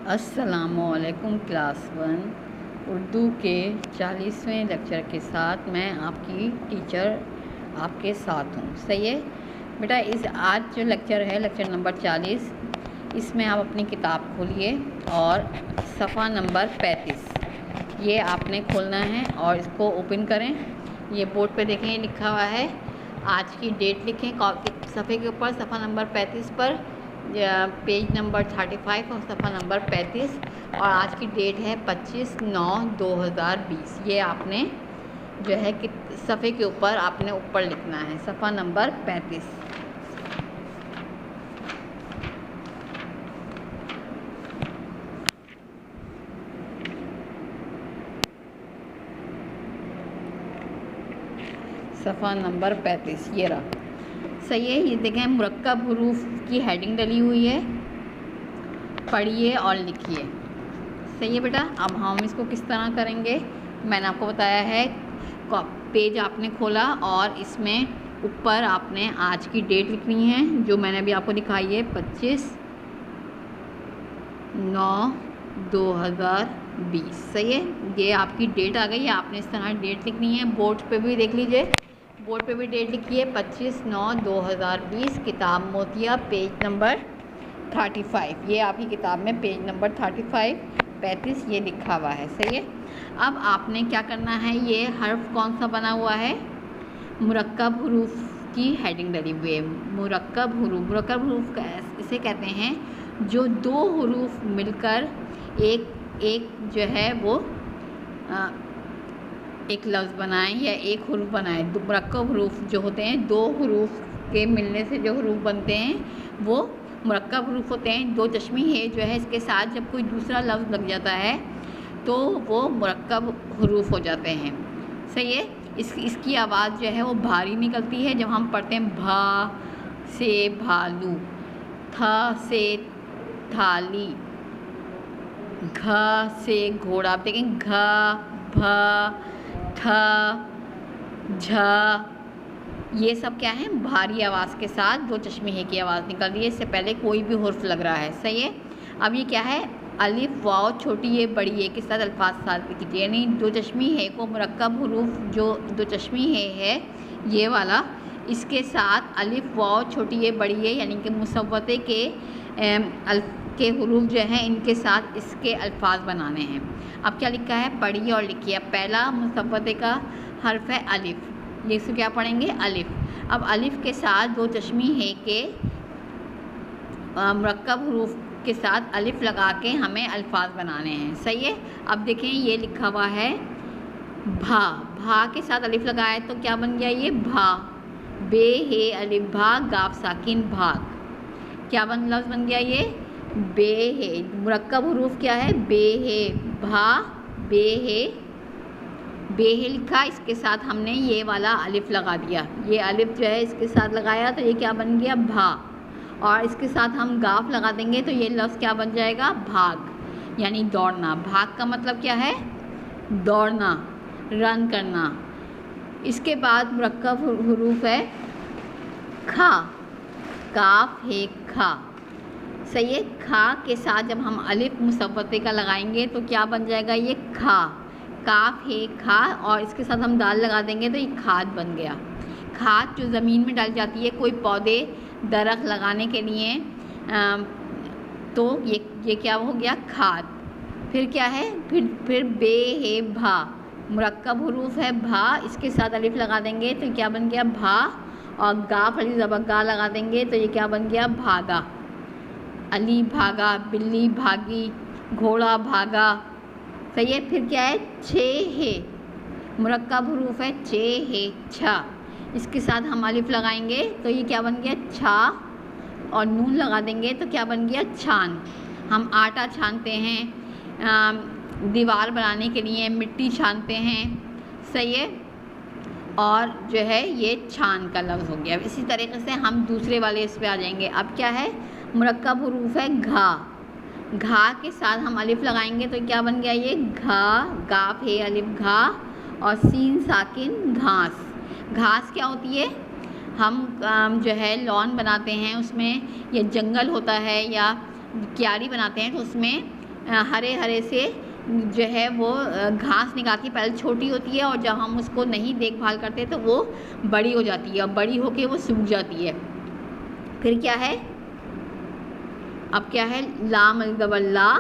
अस्सलामुअलैकुम क्लास 1 उर्दू के 40वें लेक्चर के साथ मैं आपकी टीचर आपके साथ हूँ। सही है बेटा। इस आज जो लेक्चर है लेक्चर नंबर 40, इसमें आप अपनी किताब खोलिए और सफ़ा नंबर 35 ये आपने खोलना है और इसको ओपन करें। ये बोर्ड पे देखें लिखा हुआ है, आज की डेट लिखें सफ़े के ऊपर, सफ़ा नंबर 35 पर पेज नंबर 35 और सफ़ा नंबर 35 और आज की डेट है 25/9/2020। ये आपने जो है कि सफ़े के ऊपर आपने ऊपर लिखना है सफ़ा नंबर 35। सफ़ा नंबर 35 ये रहा। सही है। ये देखें मुरक्कब हुरूफ की हेडिंग डली हुई है, पढ़िए और लिखिए। सही है बेटा। अब हम इसको किस तरह करेंगे मैंने आपको बताया है। पेज आपने खोला और इसमें ऊपर आपने आज की डेट लिखनी है जो मैंने अभी आपको दिखाई है 25/9/2020। सही है। ये आपकी डेट आ गई है, आपने इस तरह डेट लिखनी है। बोर्ड पे भी देख लीजिए, बोर्ड पे भी डेट लिखी है 25/9/2020। किताब मोतिया पेज नंबर 35, ये आपकी किताब में पेज नंबर 35 ये लिखा हुआ है। सही है। अब आपने क्या करना है, ये हर्फ कौन सा बना हुआ है, मुरक्कब हुरूफ की हेडिंग डली हुई है। मुरक्कब हुरूफ इसे कहते हैं जो दो हुरूफ मिलकर एक जो है वो एक लफ्ज़ बनाएं या एक हुरूफ बनाएं। मुरक्कब हुरूफ जो होते हैं, दो हुरूफ के मिलने से जो हुरूफ बनते हैं वो मुरक्कब हुरूफ होते हैं। दो चश्मी है जो है इसके साथ जब कोई दूसरा लफ्ज़ लग जाता है तो वो मुरक्कब हुरूफ हो जाते हैं। सही है। इसकी आवाज़ जो है वो भारी निकलती है जब हम पढ़ते हैं भा से भालू, था से थाली, घा से घोड़ा। आप देखें घा, भा, था, झा, ये सब क्या है, भारी आवाज़ के साथ दो चश्मे है की आवाज़ निकल रही है, इससे पहले कोई भी हुर्फ लग रहा है। सही है। अब ये क्या है, अलिफ वाव छोटी ये बड़ी ये के साथ अल्फाज साथ कीजिए, यानी दो चश्मी है को मुरक्कब हुरूफ जो दो चश्मी है ये वाला, इसके साथ अलिफ वाव छोटी ये बड़ी है यानी कि मुसव्वते के हुरूफ जो हैं इनके साथ इसके अल्फाज बनाने हैं। अब क्या लिखा है, पढ़िए और लिखिए। अब पहला मुसव्वते का हर्फ है अलिफ, ये इसको क्या पढ़ेंगे, अलिफ। अब अलिफ के साथ दो चश्मी है के मुरक्कब हुरूफ के साथ अलिफ लगा के हमें अल्फाज बनाने हैं। सही है। अब देखें ये लिखा हुआ है भा, भा के साथ अलिफ लगाए तो क्या बन गया, ये भा। बे है अलिफ भा गाफ साकिन भाग, क्या लफ्ज़ बन गया, ये बे है। मुरक्कब हुरूफ क्या है, बे है, भा बे है लिखा, इसके साथ हमने ये वाला अलिफ लगा दिया। ये अलिफ जो है इसके साथ लगाया तो ये क्या बन गया, भा। और इसके साथ हम गाफ लगा देंगे तो ये लफ्ज़ क्या बन जाएगा, भाग, यानी दौड़ना। भाग का मतलब क्या है, दौड़ना, रन करना। इसके बाद मुरक्कब हुरूफ है खा, काफ है खा। सही है। खा के साथ जब हम अलिफ मुसव्वते का लगाएंगे तो क्या बन जाएगा, ये खा, काफ है खा, और इसके साथ हम दाल लगा देंगे तो ये खाद बन गया। खाद जो ज़मीन में डाली जाती है कोई पौधे दरख्त लगाने के लिए, तो ये क्या हो गया, खाद। फिर क्या है, फिर बे है भा, मुरक्कब हुरूफ है भा, इसके साथ अलिफ लगा देंगे तो क्या बन गया, भा, और गाफ अली ज़बगा लगा देंगे तो ये क्या बन गया, भागा। अली भागा, बिल्ली भागी, घोड़ा भागा। सही है। फिर क्या है, छे है, मुरक्कब हुरूफ है छे है छा, इसके साथ हम अलिफ लगाएंगे तो ये क्या बन गया, छा, और नून लगा देंगे तो क्या बन गया, छान। हम आटा छानते हैं, दीवार बनाने के लिए मिट्टी छानते हैं। सही है। और जो है ये छान का लफ्ज़ हो गया। इसी तरीके से हम दूसरे वाले इस पे आ जाएंगे। अब क्या है, मुरक्कब हुरूफ है घा, घा के साथ हम अलिफ लगाएंगे तो क्या बन गया, ये घा, गाफ है अलिफ घा, और सीन साकिन घास। घास क्या होती है, हम जो है लॉन बनाते हैं उसमें, या जंगल होता है या क्यारी बनाते हैं तो उसमें हरे हरे से जो है वो घास निकलती है, पहले छोटी होती है और जब हम उसको नहीं देखभाल करते तो वो बड़ी हो जाती है और बड़ी होके वो सूख जाती है। फिर क्या है, अब क्या है, लाम अलिफ ज़बर ला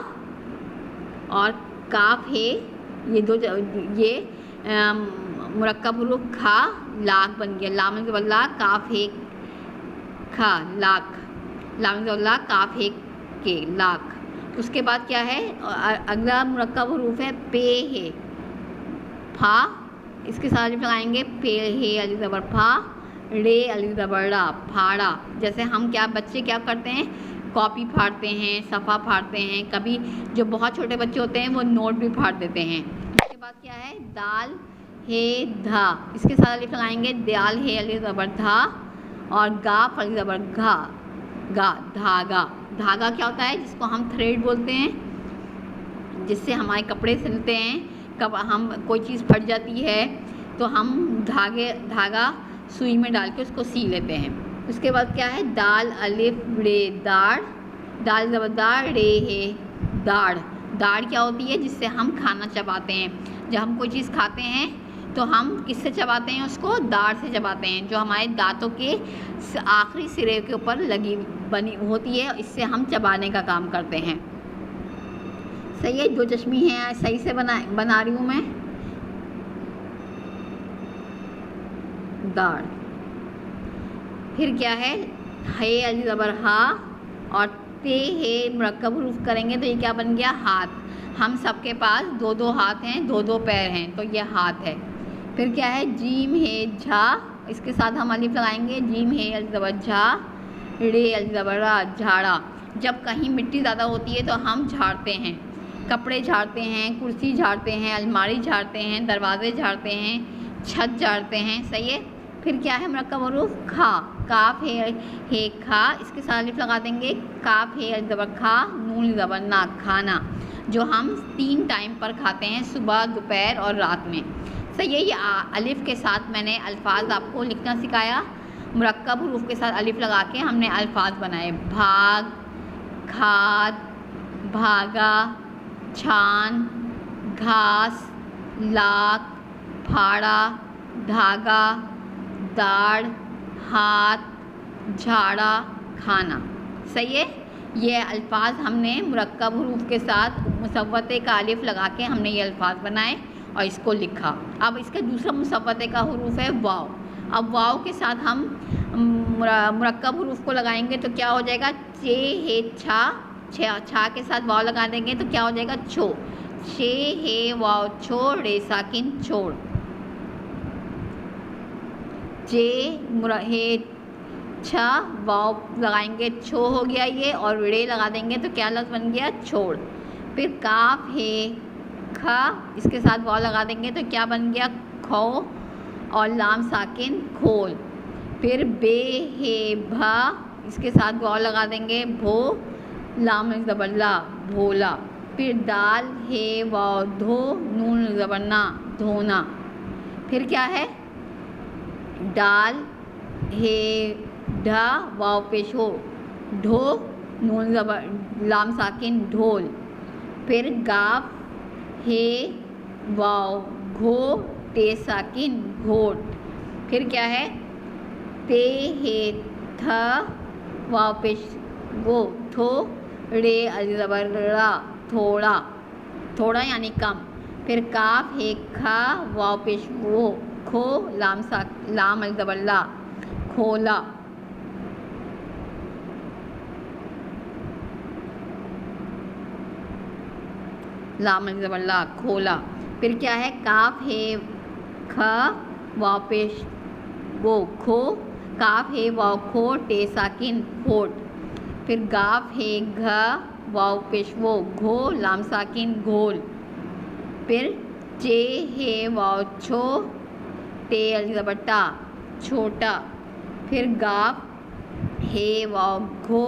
और काफ है, ये दो ये मुरक्कब हुरूफ खा लाख बन गया। लाम अलिफ ज़बर ला काफ है खा लाख, लाम अलिफ ज़बर ला काफ है के लाख। उसके बाद क्या है, अगला मुरक्कब हुरूफ है पे है फा, इसके साथ अलिफ लगाएंगे, पे है अलिफ ज़बर फा, रे अलिफ ज़बर रा फाड़ा। जैसे हम क्या बच्चे क्या करते हैं, कॉपी फाड़ते हैं, सफ़ा फाड़ते हैं, कभी जो बहुत छोटे बच्चे होते हैं वो नोट भी फाड़ देते हैं। इसके बाद क्या है, दाल है धा, इसके साथ अलिफ लगाएंगे, दाल है अलिफ ज़बर धा और गाफ अलिफ ज़बर घा गा धागा। धागा क्या होता है, जिसको हम थ्रेड बोलते हैं, जिससे हमारे कपड़े सिलते हैं। कब हम कोई चीज़ फट जाती है तो हम धागा सुई में डाल के उसको सी लेते हैं। उसके बाद क्या है, दाल अलिफ रे दाढ़, दाल ज़बर दाढ़ रे है दाढ़। दाढ़ क्या होती है, जिससे हम खाना चबाते हैं। जब हम कोई चीज़ खाते हैं तो हम किससे चबाते हैं, उसको दाढ़ से चबाते हैं, जो हमारे दांतों के आखिरी सिरे के ऊपर लगी बनी होती है, इससे हम चबाने का काम करते हैं। सही है, जो चश्मी है सही से बना रही हूँ मैं। दाढ़, फिर क्या है अलिफ ज़बर हा और ते है मुरक्कब हुरूफ करेंगे तो ये क्या बन गया, हाथ। हम सबके पास दो दो हाथ हैं, दो दो पैर हैं, तो ये हाथ है। फिर क्या है, जीम है झा, इसके साथ हम अलिफ लगाएंगे, जीम है अलिफ ज़बर झा, रे अलिफ ज़बर रा झाड़ा। जब कहीं मिट्टी ज़्यादा होती है तो हम झाड़ते हैं, कपड़े झाड़ते हैं, कुर्सी झाड़ते हैं, अलमारी झाड़ते हैं, दरवाजे झाड़ते हैं, छत झाड़ते हैं। सही है। फिर क्या है, मुरक्कब हुरूफ खा, काफ है खा, इसके साथ अलिफ लगा देंगे, काफ है अलिफ ज़बर खा, नून ज़बर ना खाना, जो हम 3 टाइम पर खाते हैं, सुबह दोपहर और रात में। सही है। ये अलिफ के साथ मैंने अल्फाज आपको लिखना सिखाया। मुरक्कब हुरूफ के साथ अलिफ लगा के हमने अल्फाज बनाए, भाग, खाद, भागा, छान, घास, लाख, फाड़ा, धागा, दाढ़, हाथ, झाड़ा, खाना। सही है। ये अल्फाज हमने मुरक्कब हुरूफ के साथ मुसव्वते का अलिफ लगा के हमने ये अल्फाज बनाए और इसको लिखा। अब इसका दूसरा मुसव्वते का हुरूफ है वाव। अब वाव के साथ हम मुरक्कब हुरूफ को लगाएंगे तो क्या हो जाएगा, चे है छा के साथ वाव लगा देंगे तो क्या हो जाएगा, छो। छे है वाव छो, रे साकिन छोड़। जे है छा, वाव लगाएंगे, छो हो गया ये, और रे लगा देंगे तो क्या लफ्ज़ बन गया, छोड़। फिर काफ है खा, इसके साथ वाव लगा देंगे तो क्या बन गया, खो, और लाम साकिन खोल। फिर बे है भा, इसके साथ वाव लगा देंगे, भो, लाम ज़बर ला भोला। फिर दाल है वाव धो, नून ज़बर ना धोना। फिर क्या है, दाल है ढा, वाव पेश हो, ढो, नून ज़बर लाम साकिन ढोल। फिर गाफ है वाव घो, ते साकिन घोट। फिर क्या है, ते है था, वाव पेश वो थो, रे अलिफ ज़बर रा थोड़ा, थोड़ा यानी कम। फिर काफ है खा, वाव पेश वो खो, लाम अलिफ ज़बर ला खोला। लाम अलिफ ज़बर ला खोला। फिर क्या है, काफ है ख, वाव पेश वो खो, काफ है वाव खो, टे साकिन खोट। फिर गाफ है घ, वाव पेश वो घो, लाम साकिन घोल। फिर चे है वाव छो, टे अलिफ ज़बर टा छोटा। फिर गाफ है वाव घो,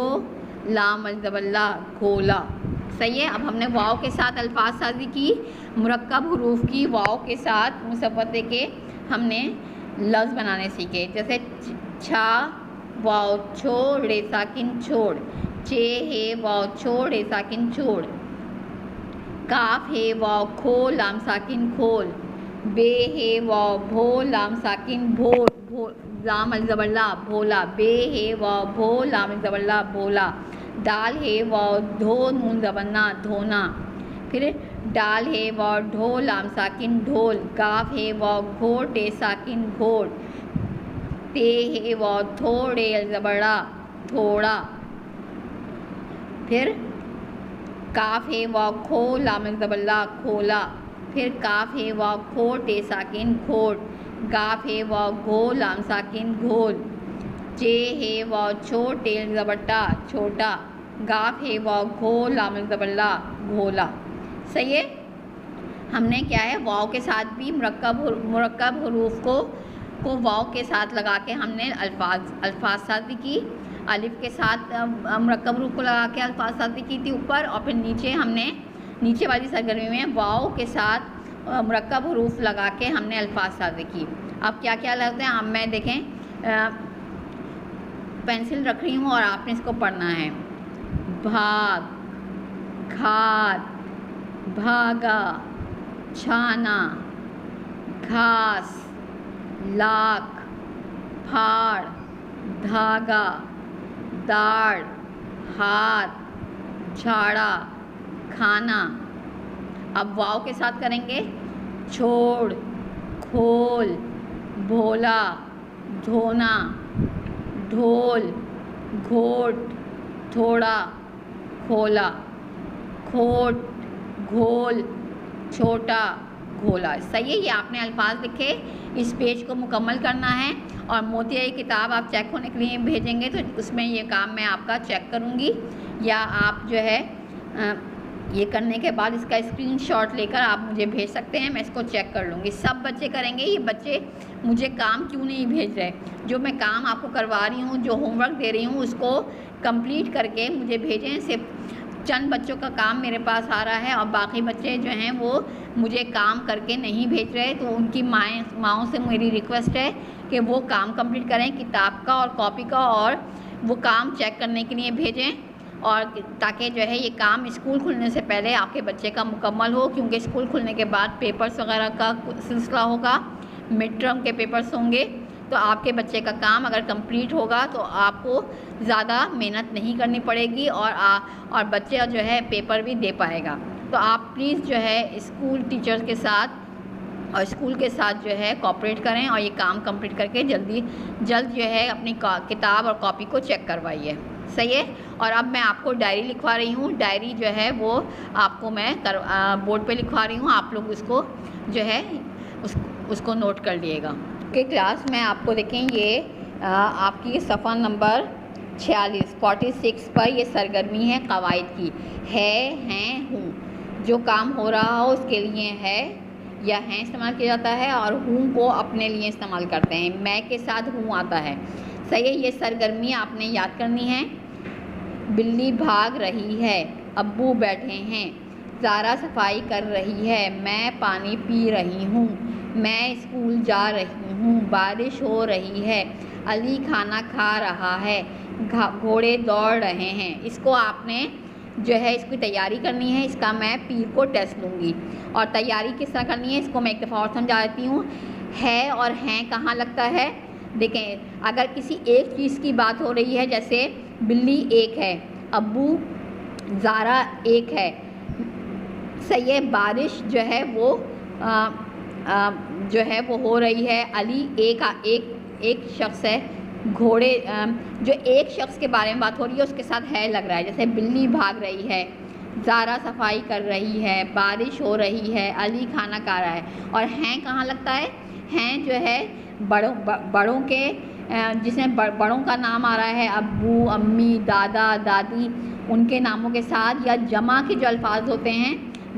लाम अलिफ ज़बर ला घोला। सही है। अब हमने वाव के साथ अल्फाज साजी की, मुरक्कब हुरूफ की वाव के साथ मुसव्वते के हमने लफ्ज़ बनाने सीखे। जैसे छा वाव छो, रे साकिन छोड़, चे है वाव छो, रे साकिन छोड़। काफ है वाव खो लाम साकिन खोल, बे है वाव भो लाम साकिन भो, भो लाम अल ज़बर ला भोला, बे है वाव भो लाम अल ज़बर ला भोला, दाल है वाव धो नून ज़बर ना धोना, फिर डाल है वाव ढो लाम साकिन ढोल, गाफ है वाव घो टे साकिन घोड़, ते है वाव थोड़े अल ज़बर ड़ा थोड़ा, फिर काफ है वाव खो लाम ज़बर ला खोला, फिर काफ है वाव खो टे साकिन खोट, गाफ है वाव घो लाम साकिन घोल, चे है वाव छो टेल ज़बरटा छोटा, गाफ है वाव घो लाम ज़बर ला घोला। सही है। हमने क्या है वाव के साथ भी मुरक्कब हरूफ को वाव के साथ लगा के हमने अल्फाज शादी की, अलिफ के साथ मुरक्कब हरूफ को लगा के अल्फाज शादी की थी ऊपर, और फिर नीचे हमने नीचे वाली सरगर्मी में वाव के साथ मुरक्कब हरूफ लगा के हमने अल्फाज शादी की। अब क्या क्या लगते हैं, अब मैं देखें पेंसिल रख रही हूँ और आपने इसको पढ़ना है। भाग, घात, भागा, छाना, घास, लाख, फाड़, धागा, दाढ़, हाथ, झाड़ा, खाना। अब वाव के साथ करेंगे छोड़, खोल, भोला, धोना, ढोल, घोट, थोड़ा, खोला, खोट, घोल, छोटा, घोला। सही है। ये आपने अल्फाज लिखे, इस पेज को मुकम्मल करना है और मोतिया की किताब आप चेक होने के लिए भेजेंगे तो उसमें ये काम मैं आपका चेक करूँगी, या आप जो है ये करने के बाद इसका स्क्रीनशॉट लेकर आप मुझे भेज सकते हैं, मैं इसको चेक कर लूँगी। सब बच्चे करेंगे। ये बच्चे मुझे काम क्यों नहीं भेज रहे? जो मैं काम आपको करवा रही हूँ, जो होमवर्क दे रही हूँ, उसको कंप्लीट करके मुझे भेजें। सिर्फ चंद बच्चों का काम मेरे पास आ रहा है और बाकी बच्चे जो हैं वो मुझे काम करके नहीं भेज रहे, तो उनकी माँओं से मेरी रिक्वेस्ट है कि वो काम कंप्लीट करें किताब का और कॉपी का, और वो काम चेक करने के लिए भेजें, और ताकि जो है ये काम स्कूल खुलने से पहले आपके बच्चे का मुकम्मल हो, क्योंकि स्कूल खुलने के बाद पेपर्स वगैरह का सिलसिला होगा, मिड टर्म के पेपर्स होंगे, तो आपके बच्चे का काम अगर कंप्लीट होगा तो आपको ज़्यादा मेहनत नहीं करनी पड़ेगी और बच्चे जो है पेपर भी दे पाएगा। तो आप प्लीज़ जो है स्कूल टीचर्स के साथ और स्कूल के साथ जो है कोऑपरेट करें और ये काम कंप्लीट करके जल्द जो है अपनी किताब और कॉपी को चेक करवाइए। सही है। और अब मैं आपको डायरी लिखवा रही हूँ। डायरी जो है वो आपको मैं बोर्ड पे लिखवा रही हूँ, आप लोग उसको जो है उसको नोट कर लिएगा। ओके क्लास, मैं आपको देखें ये आपकी सफ़ा नंबर 46 पर ये सरगर्मी है कवायद की। है, हैं, हूँ। जो काम हो रहा हो उसके लिए है या हैं इस्तेमाल किया जाता है, और हूँ को अपने लिए इस्तेमाल करते हैं। मैं के साथ हूँ आता है। सही है। ये सरगर्मी आपने याद करनी है। बिल्ली भाग रही है, अब्बू बैठे हैं, ज़ारा सफाई कर रही है, मैं पानी पी रही हूँ, मैं स्कूल जा रही हूँ, बारिश हो रही है, अली खाना खा रहा है, घोड़े दौड़ रहे हैं। इसको आपने जो है इसकी तैयारी करनी है। इसका मैं पीर को टेस्ट लूँगी और तैयारी किस तरह करनी है इसको मैं एक दफ़ा और समझा देती हूँ। है और हैं कहाँ लगता है? देखें, अगर किसी एक चीज़ की बात हो रही है, जैसे बिल्ली एक है, अब्बू ज़ारा एक है, सही है, बारिश जो है वो जो है वो हो रही है, अली एक शख्स है, घोड़े जो एक शख्स के बारे में बात हो रही है उसके साथ है लग रहा है। जैसे बिल्ली भाग रही है, ज़ारा सफाई कर रही है, बारिश हो रही है, अली खाना खा रहा है। और हैं कहाँ लगता है? हैं जो है बड़ों के जिसमें बड़ों का नाम आ रहा है, अब्बू, अम्मी, दादा, दादी, उनके नामों के साथ, या जमा के जो अल्फाज होते हैं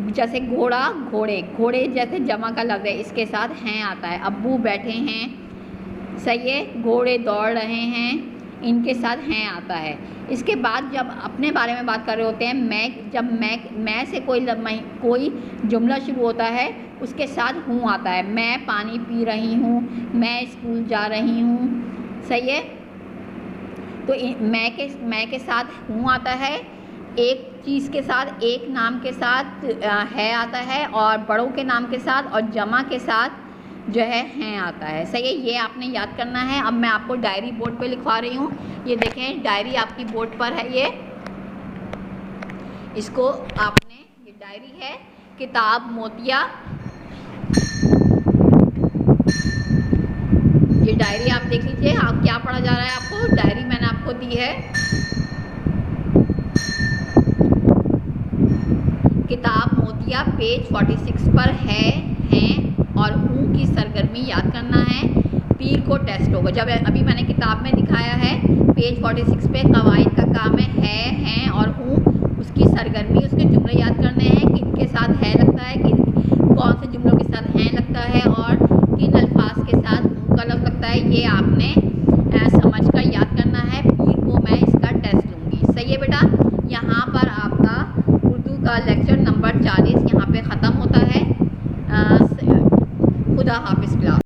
जैसे घोड़ा, घोड़े जैसे जमा का लफ्ज़ है, इसके साथ हैं आता है। अब्बू बैठे हैं, सही है, घोड़े दौड़ रहे हैं, इनके साथ हैं आता है। इसके बाद जब अपने बारे में बात कर रहे होते हैं, जब मैं से कोई जुमला शुरू होता है उसके साथ हूँ आता है। मैं पानी पी रही हूँ, मैं स्कूल जा रही हूँ, सही है। तो मैं के साथ हूँ आता है। एक चीज़ के साथ एक नाम के साथ है आता है, और बड़ों के नाम के साथ और जमा के साथ जो है हैं आता है। सही है, ये आपने याद करना है। अब मैं आपको डायरी बोर्ड पे लिखवा रही हूँ। ये देखें, डायरी आपकी बोर्ड पर है। ये इसको आपने, ये डायरी है, किताब मोतिया, ये डायरी आप देख लीजिए। आप क्या पढ़ा जा रहा है आपको, डायरी मैंने आपको दी है। किताब मोतिया पेज 46 पर है, हैं और हूँ की सरगर्मी याद करना है। पीर को टेस्ट होगा। जब अभी मैंने किताब में दिखाया है पेज 46 पे कवायद का काम है, हैं और हूँ, उसकी सरगर्मी, उसके जुमले याद करने हैं। किनके साथ है लगता है, किन कौन से जुमलों के साथ हैं लगता है, और किन अल्फाज के साथ हूँ का लफ्ज़ लगता है। ये आपने समझ कर याद करना है। पीर को मैं इसका टेस्ट लूँगी। सही है बेटा, यहाँ पर आपका उर्दू का लेक्चर नंबर 40 यहाँ पे ख़त्म होता है। खुदा हाफिज़ क्लास।